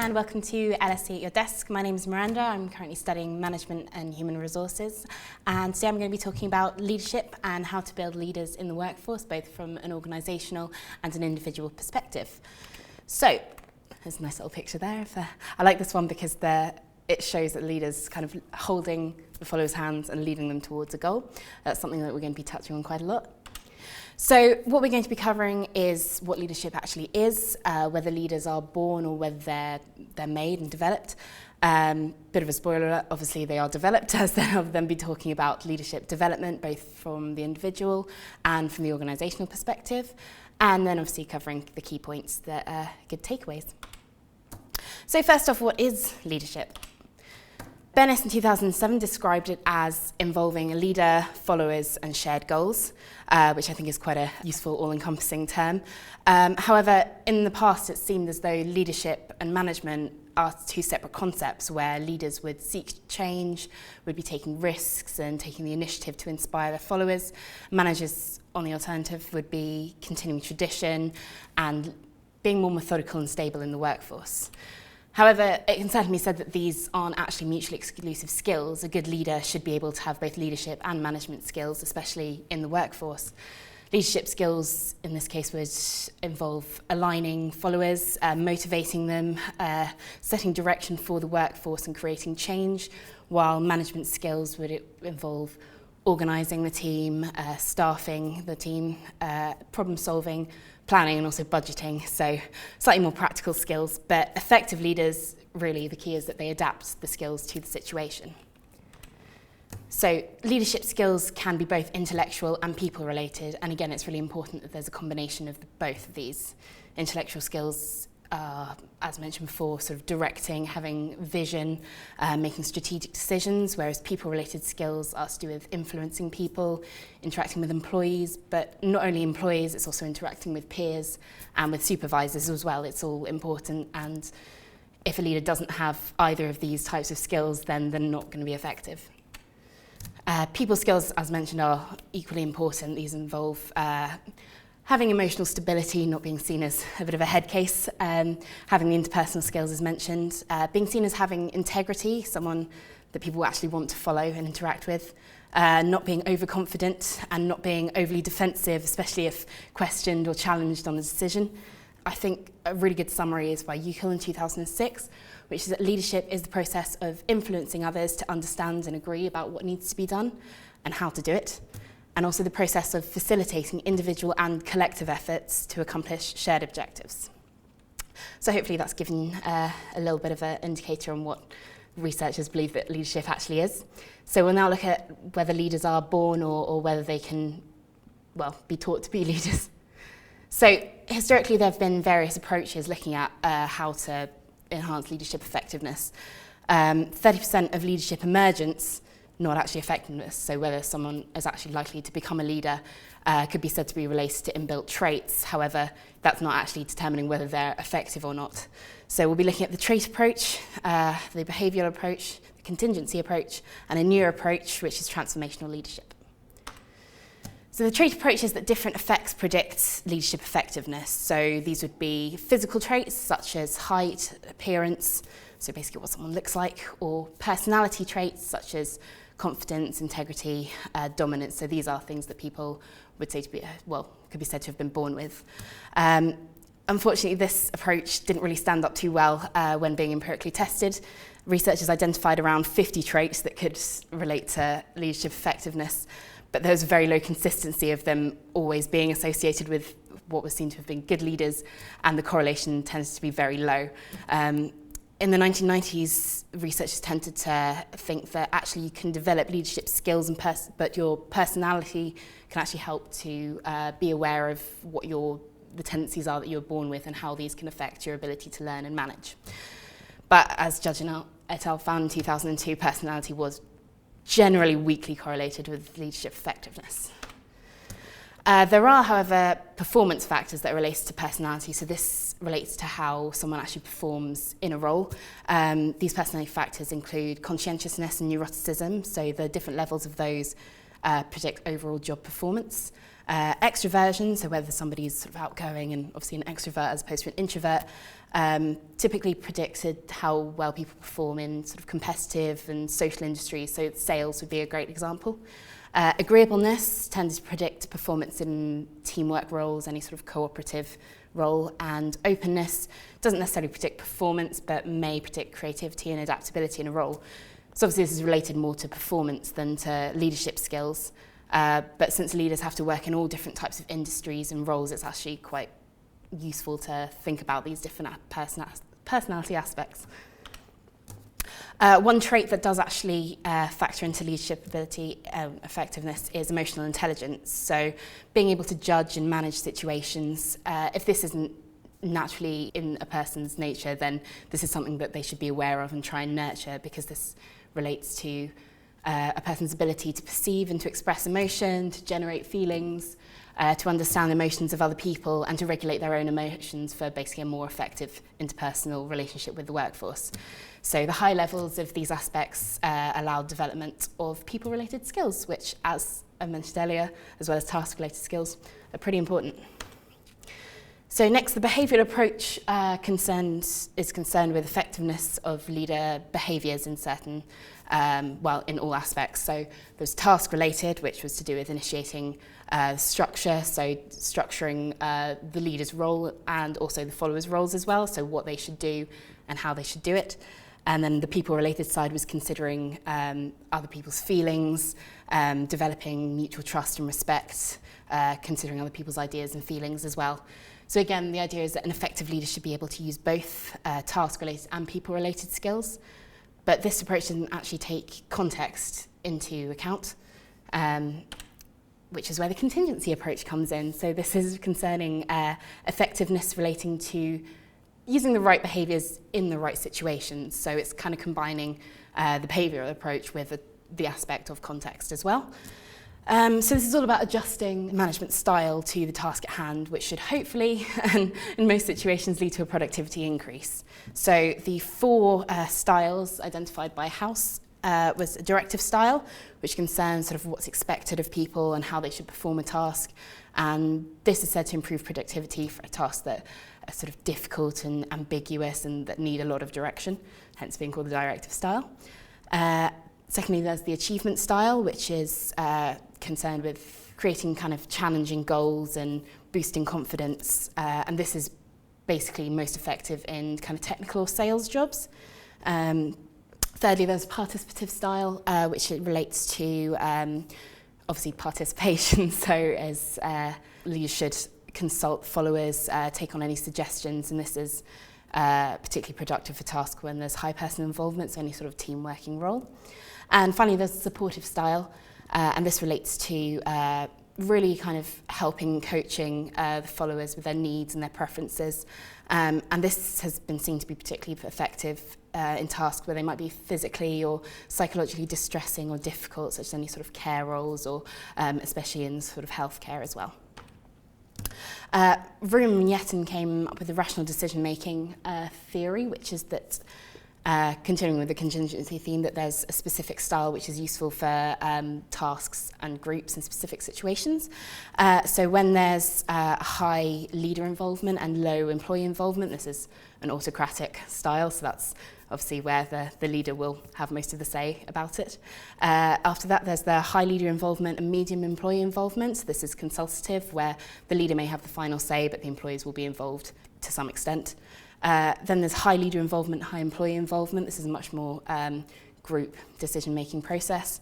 and welcome to LSE At Your Desk. My name is Miranda. I'm currently studying Management and Human Resources, and today I'm going to be talking about leadership and how to build leaders in the workforce, both from an organisational and an individual perspective. So, there's a nice little picture there. I like this one because it shows that leaders kind of holding the followers' hands and leading them towards a goal. That's something that we're going to be touching on quite a lot. So what we're going to be covering is what leadership actually is, whether leaders are born or whether they're made and developed. Bit of a spoiler alert, obviously they are developed, as I'll then be talking about leadership development, both from the individual and from the organisational perspective, and then obviously covering the key points that are good takeaways. So first off, what is leadership? Bennis in 2007 described it as involving a leader, followers and shared goals, which I think is quite a useful all-encompassing term. However, in the past it seemed as though leadership and management are two separate concepts where leaders would seek change, would be taking risks and taking the initiative to inspire their followers. Managers, on the alternative, would be continuing tradition and being more methodical and stable in the workforce. However, it can certainly be said that these aren't actually mutually exclusive skills. A good leader should be able to have both leadership and management skills, especially in the workforce. Leadership skills, in this case, would involve aligning followers, motivating them, setting direction for the workforce and creating change, while management skills would involve organising the team, staffing the team, problem solving, planning and also budgeting, so slightly more practical skills, but effective leaders, really the key is that they adapt the skills to the situation. So leadership skills can be both intellectual and people related, and again it's really important that there's a combination of both of these. Intellectual skills are, as mentioned before, sort of directing, having vision, making strategic decisions, whereas people-related skills are to do with influencing people, interacting with employees, but not only employees, it's also interacting with peers and with supervisors as well. It's all important, and if a leader doesn't have either of these types of skills, then they're not going to be effective. People skills, as mentioned, are equally important. These involve having emotional stability, not being seen as a bit of a head case, having the interpersonal skills as mentioned, being seen as having integrity, someone that people actually want to follow and interact with, not being overconfident and not being overly defensive, especially if questioned or challenged on a decision. I think a really good summary is by Ukiel in 2006, which is that leadership is the process of influencing others to understand and agree about what needs to be done and how to do it, and also the process of facilitating individual and collective efforts to accomplish shared objectives. So hopefully that's given a little bit of an indicator on what researchers believe that leadership actually is. So we'll now look at whether leaders are born or whether they can, well, be taught to be leaders. So historically there have been various approaches looking at how to enhance leadership effectiveness. 30% of leadership emergence, not actually effectiveness, so whether someone is actually likely to become a leader could be said to be related to inbuilt traits. However, that's not actually determining whether they're effective or not. So we'll be looking at the trait approach, the behavioural approach, the contingency approach, and a newer approach, which is transformational leadership. So the trait approach is that different effects predict leadership effectiveness. So these would be physical traits such as height, appearance, so basically what someone looks like, or personality traits such as confidence, integrity, dominance. So these are things that people would say to be, could be said to have been born with. Unfortunately, this approach didn't really stand up too well when being empirically tested. Researchers identified around 50 traits that could relate to leadership effectiveness, but there was very low consistency of them always being associated with what was seen to have been good leaders, and the correlation tends to be very low. In the 1990s, researchers tended to think that actually you can develop leadership skills, but your personality can actually help to be aware of what the tendencies are that you're born with and how these can affect your ability to learn and manage. But as Judge et al. Found in 2002, personality was generally weakly correlated with leadership effectiveness. There are, however, performance factors that relate to personality, so this relates to how someone actually performs in a role. These personality factors include conscientiousness and neuroticism, so the different levels of those predict overall job performance. Extroversion, so whether somebody's sort of outgoing and obviously an extrovert as opposed to an introvert, typically predicted how well people perform in sort of competitive and social industries, so sales would be a great example. Agreeableness tends to predict performance in teamwork roles, any sort of cooperative role, and openness doesn't necessarily predict performance but may predict creativity and adaptability in a role. So obviously this is related more to performance than to leadership skills, but since leaders have to work in all different types of industries and roles, it's actually quite useful to think about these different personality aspects. One trait that does actually factor into leadership ability effectiveness is emotional intelligence. So being able to judge and manage situations. If this isn't naturally in a person's nature, then this is something that they should be aware of and try and nurture, because this relates to a person's ability to perceive and to express emotion, to generate feelings, to understand emotions of other people, and to regulate their own emotions for basically a more effective interpersonal relationship with the workforce. So the high levels of these aspects allow development of people-related skills, which, as I mentioned earlier, as well as task-related skills, are pretty important. So next, the behavioural approach is concerned with effectiveness of leader behaviours in certain, in all aspects. So there's task-related, which was to do with initiating structure, so structuring the leader's role and also the followers' roles as well, so what they should do and how they should do it. And then the people-related side was considering other people's feelings, developing mutual trust and respect, considering other people's ideas and feelings as well. So again, the idea is that an effective leader should be able to use both task-related and people-related skills, but this approach doesn't actually take context into account, which is where the contingency approach comes in. So this is concerning effectiveness relating to using the right behaviours in the right situations. So it's kind of combining the behavioural approach with the aspect of context as well. So this is all about adjusting management style to the task at hand, which should hopefully, and in most situations, lead to a productivity increase. So the 4 styles identified by House was a directive style, which concerns sort of what's expected of people and how they should perform a task. And this is said to improve productivity for a task that are sort of difficult and ambiguous and that need a lot of direction, hence being called the directive style. Secondly, there's the achievement style, which is concerned with creating kind of challenging goals and boosting confidence. And this is basically most effective in kind of technical or sales jobs. Thirdly, there's participative style, which relates to obviously participation. So as leaders should consult followers, take on any suggestions, and this is particularly productive for tasks when there's high personal involvement, so any sort of team working role. And finally, there's the supportive style, and this relates to really kind of helping, coaching the followers with their needs and their preferences. And this has been seen to be particularly effective in tasks where they might be physically or psychologically distressing or difficult, such as any sort of care roles, or especially in sort of healthcare as well. Vroom and Yetten came up with the rational decision-making theory, which is that, continuing with the contingency theme, that there's a specific style which is useful for tasks and groups in specific situations. So when there's high leader involvement and low employee involvement, this is an autocratic style, so that's obviously where the leader will have most of the say about it. After that, there's the high leader involvement and medium employee involvement. So this is consultative, where the leader may have the final say, but the employees will be involved to some extent. Then there's high leader involvement, high employee involvement. This is a much more group decision-making process.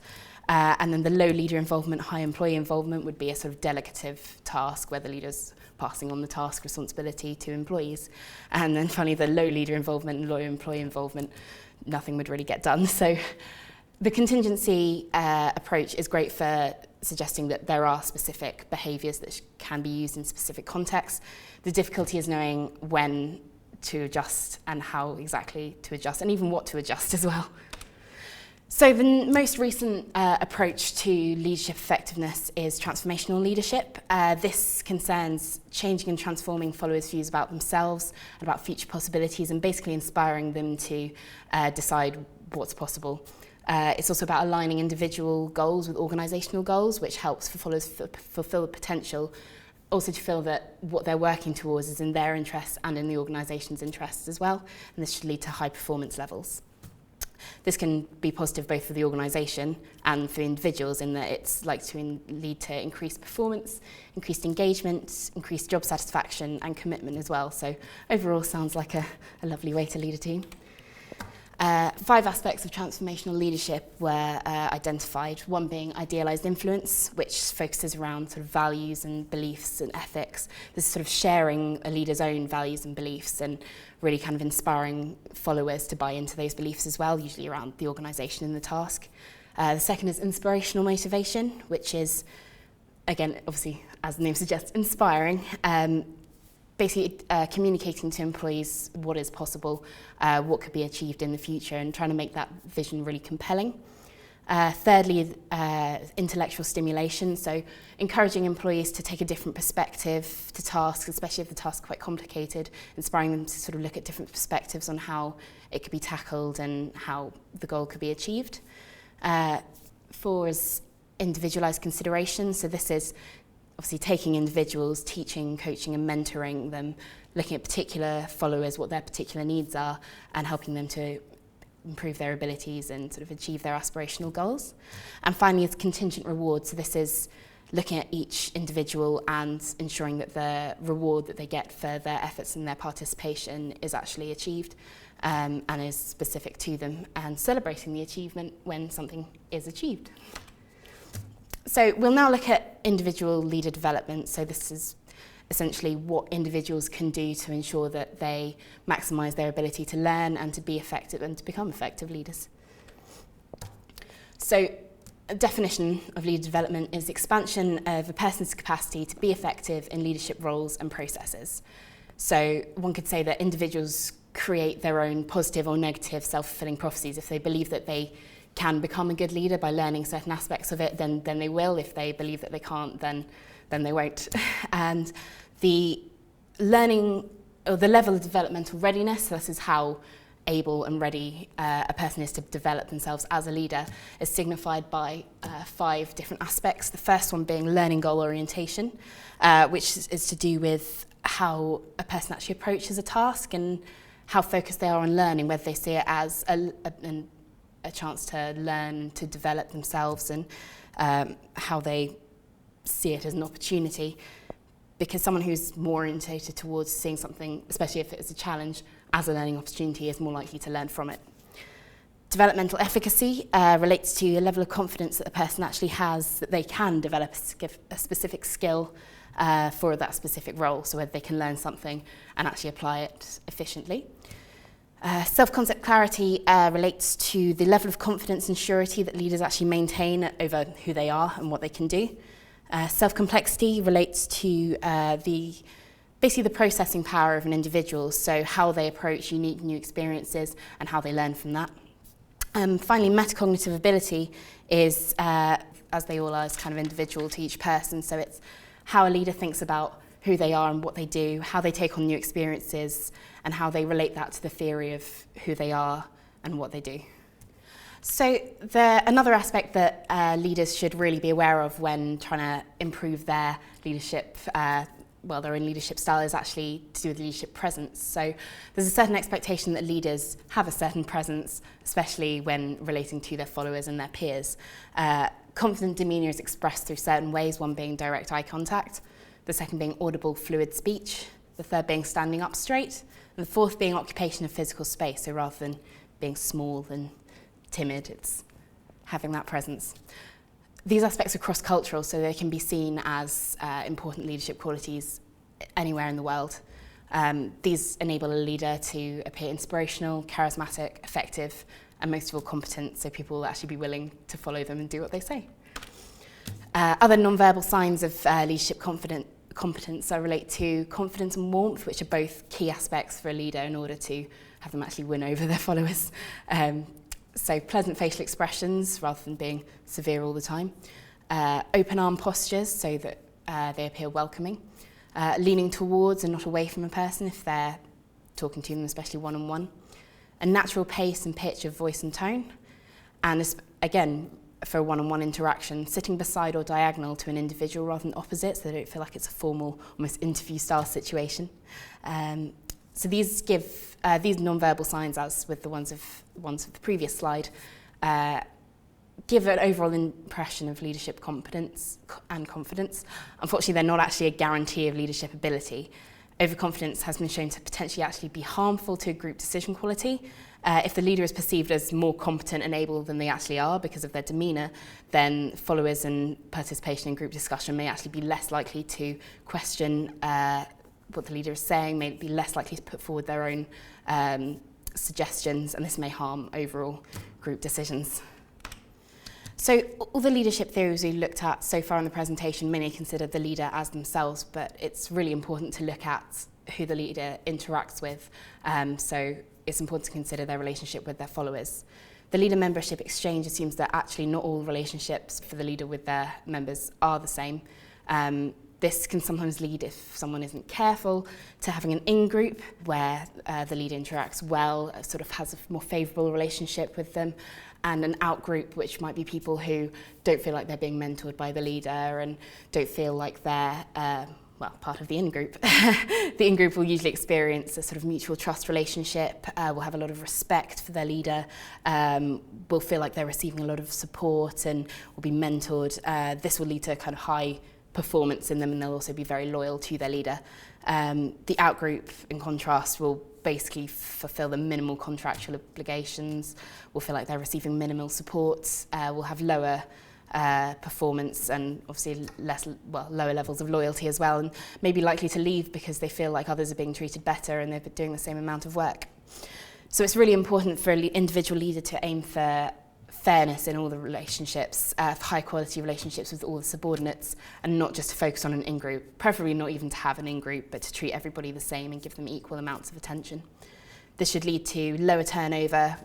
And then the low leader involvement, high employee involvement would be a sort of delegative task where the leader's passing on the task responsibility to employees. And then finally, the low leader involvement and low employee involvement, nothing would really get done. So the contingency approach is great for suggesting that there are specific behaviours that can be used in specific contexts. The difficulty is knowing when to adjust and how exactly to adjust, and even what to adjust as well. So the most recent approach to leadership effectiveness is transformational leadership. This concerns changing and transforming followers' views about themselves and about future possibilities, and basically inspiring them to decide what's possible It's also about aligning individual goals with organisational goals, which helps for followers fulfil the potential, also to feel that what they're working towards is in their interests and in the organisation's interests as well, and this should lead to high performance levels. This can be positive both for the organisation and for the individuals, in that it's likely to lead to increased performance, increased engagement, increased job satisfaction and commitment as well. So overall sounds like a lovely way to lead a team. 5 aspects of transformational leadership were identified, one being idealised influence, which focuses around sort of values and beliefs and ethics. This is sort of sharing a leader's own values and beliefs and really kind of inspiring followers to buy into those beliefs as well, usually around the organisation and the task. The second is inspirational motivation, which is, again, obviously, as the name suggests, inspiring. Basically communicating to employees what is possible, what could be achieved in the future, and trying to make that vision really compelling. Thirdly, intellectual stimulation, so encouraging employees to take a different perspective to tasks, especially if the task is quite complicated, inspiring them to sort of look at different perspectives on how it could be tackled and how the goal could be achieved. 4 is individualised consideration, so this is obviously taking individuals, teaching, coaching and mentoring them, looking at particular followers, what their particular needs are, and helping them to improve their abilities and sort of achieve their aspirational goals. And finally is contingent reward, so this is looking at each individual and ensuring that the reward that they get for their efforts and their participation is actually achieved and is specific to them, and celebrating the achievement when something is achieved. So we'll now look at individual leader development. So this is essentially what individuals can do to ensure that they maximise their ability to learn and to be effective and to become effective leaders. So a definition of leader development is expansion of a person's capacity to be effective in leadership roles and processes. So one could say that individuals create their own positive or negative self-fulfilling prophecies. If they believe that they can become a good leader by learning certain aspects of it, then they will. If they believe that they can't, then they won't. And the learning, or the level of developmental readiness, so this is how able and ready a person is to develop themselves as a leader, is signified by 5 different aspects. The first one being learning goal orientation, which is to do with how a person actually approaches a task and how focused they are on learning, whether they see it as a chance to learn, to develop themselves, and how they see it as an opportunity. Because someone who's more orientated towards seeing something, especially if it's a challenge, as a learning opportunity, is more likely to learn from it. Developmental efficacy relates to a level of confidence that the person actually has that they can develop a specific skill for that specific role, so whether they can learn something and actually apply it efficiently. Self-concept clarity relates to the level of confidence and surety that leaders actually maintain over who they are and what they can do. Self-complexity relates to basically the processing power of an individual, so how they approach unique new experiences and how they learn from that. Finally, metacognitive ability is, as they all are, is kind of individual to each person, so it's how a leader thinks about who they are and what they do, how they take on new experiences, and how they relate that to the theory of who they are and what they do. So another aspect that leaders should really be aware of when trying to improve their leadership, their own leadership style, is actually to do with leadership presence. So there's a certain expectation that leaders have a certain presence, especially when relating to their followers and their peers. Confident demeanour is expressed through certain ways, one being direct eye contact, the second being audible, fluid speech, the third being standing up straight, and the fourth being occupation of physical space. So rather than being small and timid, it's having that presence. These aspects are cross-cultural, so they can be seen as important leadership qualities anywhere in the world. These enable a leader to appear inspirational, charismatic, effective, and most of all competent, so people will actually be willing to follow them and do what they say. Other nonverbal signs of leadership competence relate to confidence and warmth, which are both key aspects for a leader in order to have them actually win over their followers. So pleasant facial expressions rather than being severe all the time. Open arm postures so that they appear welcoming. Leaning towards and not away from a person if they're talking to them, especially one-on-one. A natural pace and pitch of voice and tone. And this, again, for a one-on-one interaction, sitting beside or diagonal to an individual rather than opposite, so they don't feel like it's a formal, almost interview-style situation. So these give these non-verbal signs, as with the ones of the previous slide, give an overall impression of leadership competence and confidence. Unfortunately, they're not actually a guarantee of leadership ability. Overconfidence has been shown to potentially actually be harmful to group decision quality. If the leader is perceived as more competent and able than they actually are because of their demeanour, then followers and participation in group discussion may actually be less likely to question what the leader is saying, may be less likely to put forward their own suggestions, and this may harm overall group decisions. So all the leadership theories we looked at so far in the presentation mainly consider the leader as themselves, but it's really important to look at who the leader interacts with. So it's important to consider their relationship with their followers. The leader membership exchange assumes that actually not all relationships for the leader with their members are the same. This can sometimes lead, if someone isn't careful, to having an in-group where the leader interacts well, sort of has a more favourable relationship with them, and an out-group, which might be people who don't feel like they're being mentored by the leader and don't feel like they're, part of the in-group. The in-group will usually experience a sort of mutual trust relationship, will have a lot of respect for their leader, will feel like they're receiving a lot of support and will be mentored. This will lead to kind of high performance in them, and they'll also be very loyal to their leader. The out-group, in contrast, will basically fulfill the minimal contractual obligations, will feel like they're receiving minimal support, will have lower performance and obviously lower levels of loyalty as well, and may be likely to leave because they feel like others are being treated better and they're doing the same amount of work. So it's really important for an individual leader to aim for fairness in all the relationships, for high quality relationships with all the subordinates, and not just to focus on an in-group, preferably not even to have an in-group, but to treat everybody the same and give them equal amounts of attention. This should lead to lower turnover,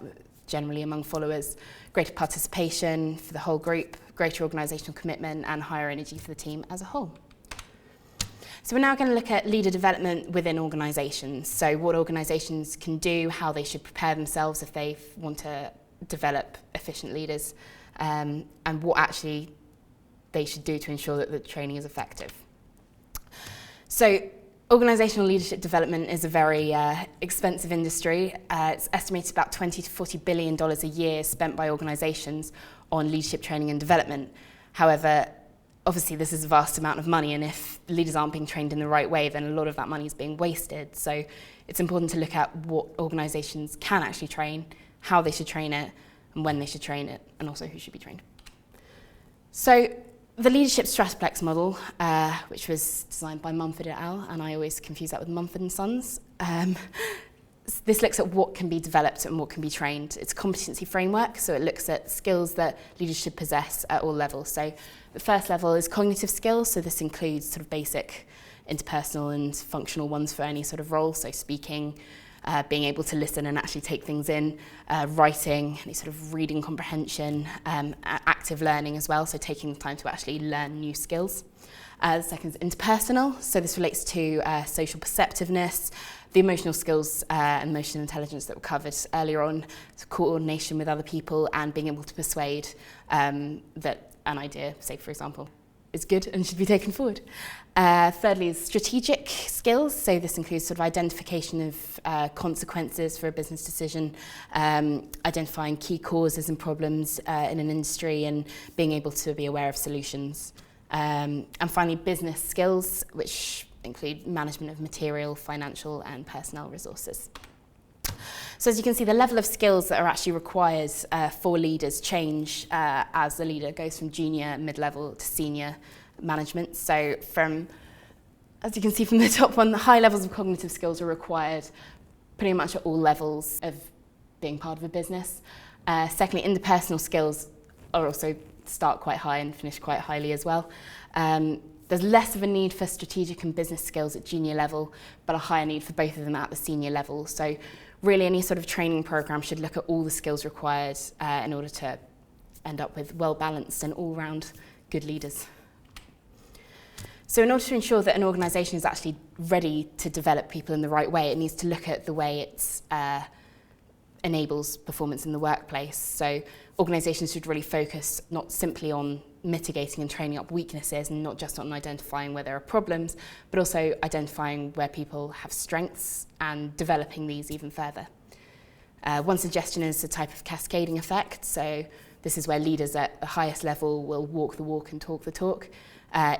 generally among followers, greater participation for the whole group, greater organisational commitment, and higher energy for the team as a whole. So we're now going to look at leader development within organisations. So what organisations can do, how they should prepare themselves if they want to develop efficient leaders, and what actually they should do to ensure that the training is effective. So organisational leadership development is a very expensive industry. It's estimated about $20 to $40 billion a year spent by organisations on leadership training and development. However, obviously this is a vast amount of money, and if leaders aren't being trained in the right way, then a lot of that money is being wasted. So it's important to look at what organisations can actually train, how they should train it, and when they should train it, and also who should be trained. So the leadership Stratoplex model, which was designed by Mumford et al., and I always confuse that with Mumford and Sons, this looks at what can be developed and what can be trained. It's a competency framework, so it looks at skills that leaders should possess at all levels. So the first level is cognitive skills, so this includes sort of basic interpersonal and functional ones for any sort of role, so speaking, being able to listen and actually take things in, writing, any sort of reading comprehension, active learning as well, so taking the time to actually learn new skills. The second is interpersonal, so this relates to social perceptiveness, the emotional skills and emotional intelligence that were covered earlier on, so coordination with other people and being able to persuade that an idea, say for example, is good and should be taken forward. Thirdly is strategic skills, so this includes sort of identification of consequences for a business decision, identifying key causes and problems in an industry, and being able to be aware of solutions. And finally, business skills, which include management of material, financial and personnel resources. So as you can see, the level of skills that are actually required for leaders change as the leader goes from junior, mid-level to senior management. So as you can see from the top one, the high levels of cognitive skills are required pretty much at all levels of being part of a business. Secondly, interpersonal skills are also start quite high and finish quite highly as well. There's less of a need for strategic and business skills at junior level, but a higher need for both of them at the senior level. So really any sort of training program should look at all the skills required in order to end up with well-balanced and all-round good leaders. So in order to ensure that an organisation is actually ready to develop people in the right way, it needs to look at the way it's enables performance in the workplace. So organisations should really focus not simply on mitigating and training up weaknesses and not just on identifying where there are problems, but also identifying where people have strengths and developing these even further. One suggestion is a type of cascading effect. So this is where leaders at the highest level will walk the walk and talk the talk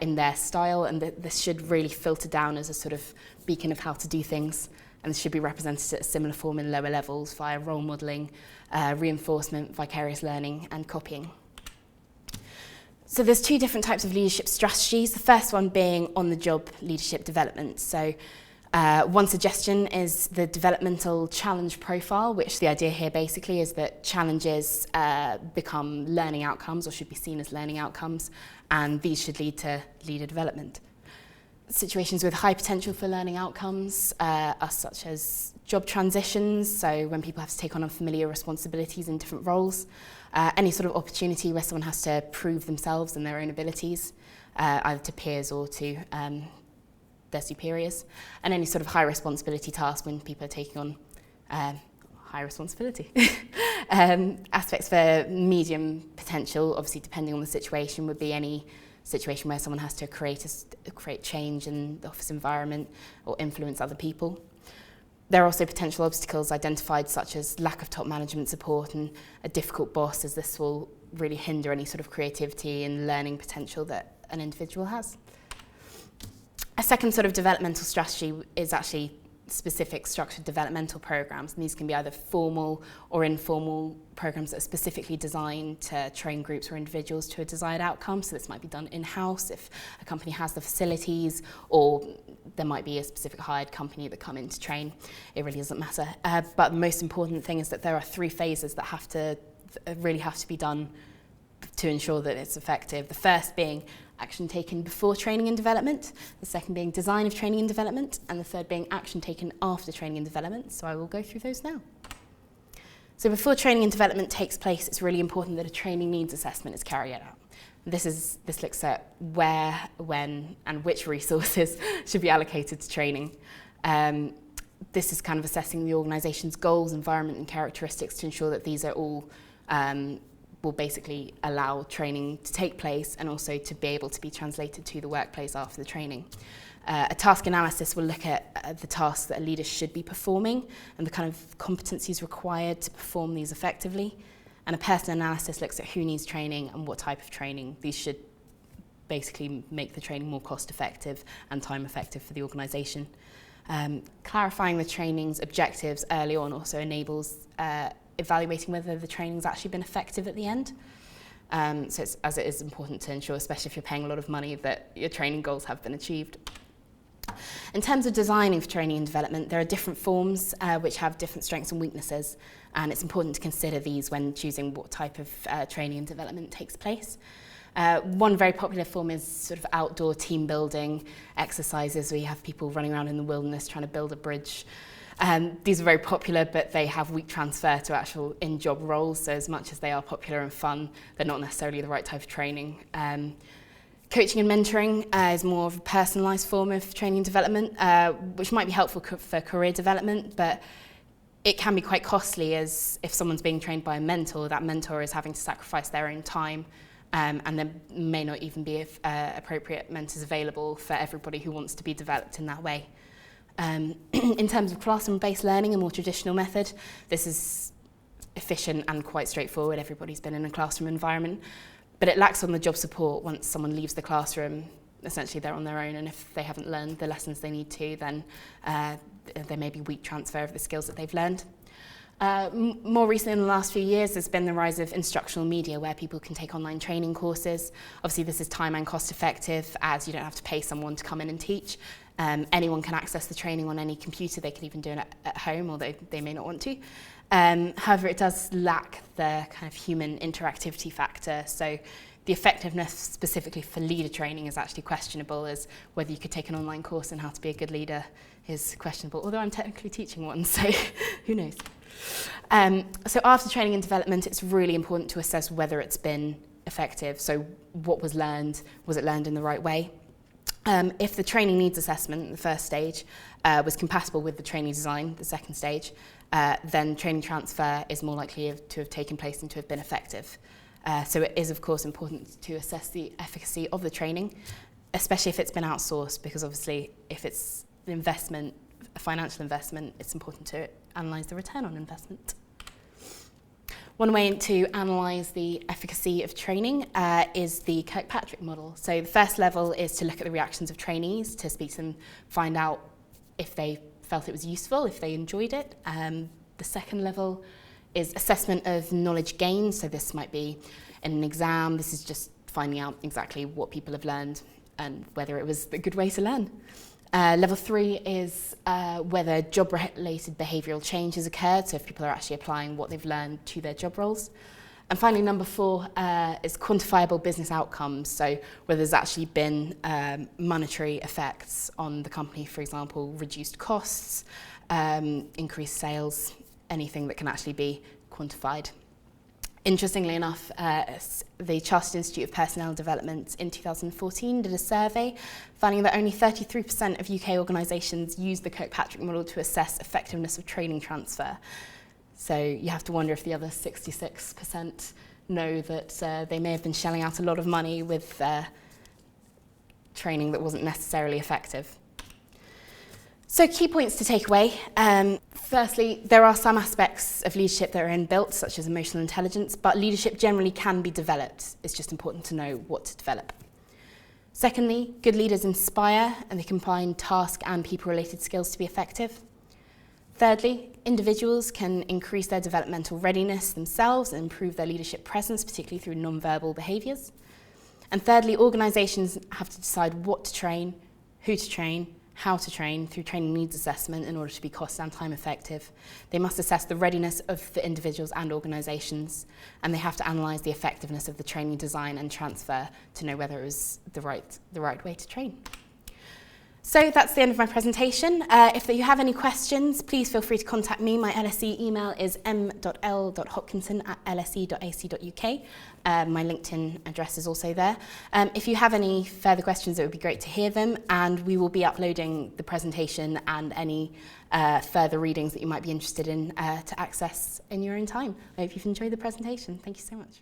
in their style, and this should really filter down as a sort of beacon of how to do things, and this should be represented at a similar form in lower levels via role modelling, reinforcement, vicarious learning and copying. So there's two different types of leadership strategies, the first one being on-the-job leadership development. So one suggestion is the developmental challenge profile, which the idea here basically is that challenges become learning outcomes or should be seen as learning outcomes, and these should lead to leader development. Situations with high potential for learning outcomes are such as job transitions, so when people have to take on unfamiliar responsibilities in different roles, any sort of opportunity where someone has to prove themselves and their own abilities, either to peers or to their superiors, and any sort of high responsibility task when people are taking on high responsibility. Aspects for medium potential, obviously depending on the situation, would be any situation where someone has to create change in the office environment or influence other people. There are also potential obstacles identified, such as lack of top management support and a difficult boss, as this will really hinder any sort of creativity and learning potential that an individual has. A second sort of developmental strategy is actually specific structured developmental programs, and these can be either formal or informal programs that are specifically designed to train groups or individuals to a desired outcome. So this might be done in-house if a company has the facilities, or there might be a specific hired company that come in to train. It really doesn't matter. But the most important thing is that there are 3 phases that really have to be done to ensure that it's effective. The first being action taken before training and development, the second being design of training and development, and the third being action taken after training and development. So I will go through those now. So before training and development takes place, it's really important that a training needs assessment is carried out. This looks at where, when, and which resources should be allocated to training. This is kind of assessing the organisation's goals, environment, and characteristics to ensure that these are all will basically allow training to take place and also to be able to be translated to the workplace after the training. A task analysis will look at the tasks that a leader should be performing and the kind of competencies required to perform these effectively. And a person analysis looks at who needs training and what type of training. These should basically make the training more cost effective and time effective for the organisation. Clarifying the training's objectives early on also enables evaluating whether the training's actually been effective at the end. So as it is important to ensure, especially if you're paying a lot of money, that your training goals have been achieved. In terms of designing for training and development, there are different forms which have different strengths and weaknesses, and it's important to consider these when choosing what type of training and development takes place. One very popular form is sort of outdoor team building exercises where you have people running around in the wilderness trying to build a bridge. These are very popular, but they have weak transfer to actual in-job roles, so as much as they are popular and fun, they're not necessarily the right type of training. Coaching and mentoring is more of a personalised form of training and development, which might be helpful for career development, but it can be quite costly, as if someone's being trained by a mentor, that mentor is having to sacrifice their own time, and there may not even be appropriate mentors available for everybody who wants to be developed in that way. In terms of classroom-based learning, a more traditional method, this is efficient and quite straightforward. Everybody's been in a classroom environment, but it lacks on the job support. Once someone leaves the classroom, essentially they're on their own, and if they haven't learned the lessons they need to, then there may be weak transfer of the skills that they've learned. More recently, in the last few years, there's been the rise of instructional media where people can take online training courses. Obviously, this is time and cost effective, as you don't have to pay someone to come in and teach. Anyone can access the training on any computer. They can even do it at home, although they may not want to. However, it does lack the kind of human interactivity factor. So the effectiveness specifically for leader training is actually questionable, as whether you could take an online course on how to be a good leader is questionable, although I'm technically teaching one, so who knows. So after training and development, it's really important to assess whether it's been effective. So what was learned? Was it learned in the right way? If the training needs assessment, the first stage, was compatible with the training design, the second stage, then training transfer is more likely to have taken place and to have been effective. So it is, of course, important to assess the efficacy of the training, especially if it's been outsourced, because obviously if it's an investment, a financial investment, it's important to analyse the return on investment. One way to analyse the efficacy of training is the Kirkpatrick model. So the first level is to look at the reactions of trainees, to speak to them, find out if they felt it was useful, if they enjoyed it. The second level is assessment of knowledge gained. So this might be in an exam. This is just finding out exactly what people have learned and whether it was a good way to learn. Level 3 is whether job-related behavioural change has occurred, so if people are actually applying what they've learned to their job roles. And finally, number 4 is quantifiable business outcomes, so whether there's actually been monetary effects on the company, for example, reduced costs, increased sales, anything that can actually be quantified. Interestingly enough, the Chartered Institute of Personnel Development in 2014 did a survey finding that only 33% of UK organisations use the Kirkpatrick model to assess effectiveness of training transfer. So you have to wonder if the other 66% know that they may have been shelling out a lot of money with training that wasn't necessarily effective. So key points to take away. Firstly, there are some aspects of leadership that are inbuilt, such as emotional intelligence, but leadership generally can be developed. It's just important to know what to develop. Secondly, good leaders inspire and they combine task and people-related skills to be effective. Thirdly, individuals can increase their developmental readiness themselves and improve their leadership presence, particularly through non-verbal behaviours. And thirdly, organisations have to decide what to train, who to train, how to train through training needs assessment in order to be cost and time effective. They must assess the readiness of the individuals and organisations, and they have to analyse the effectiveness of the training design and transfer to know whether it was the right way to train. So that's the end of my presentation. If you have any questions, please feel free to contact me. My LSE email is m.l.hopkinson@lse.ac.uk. My LinkedIn address is also there. If you have any further questions, it would be great to hear them, and we will be uploading the presentation and any further readings that you might be interested in to access in your own time. I hope you've enjoyed the presentation. Thank you so much.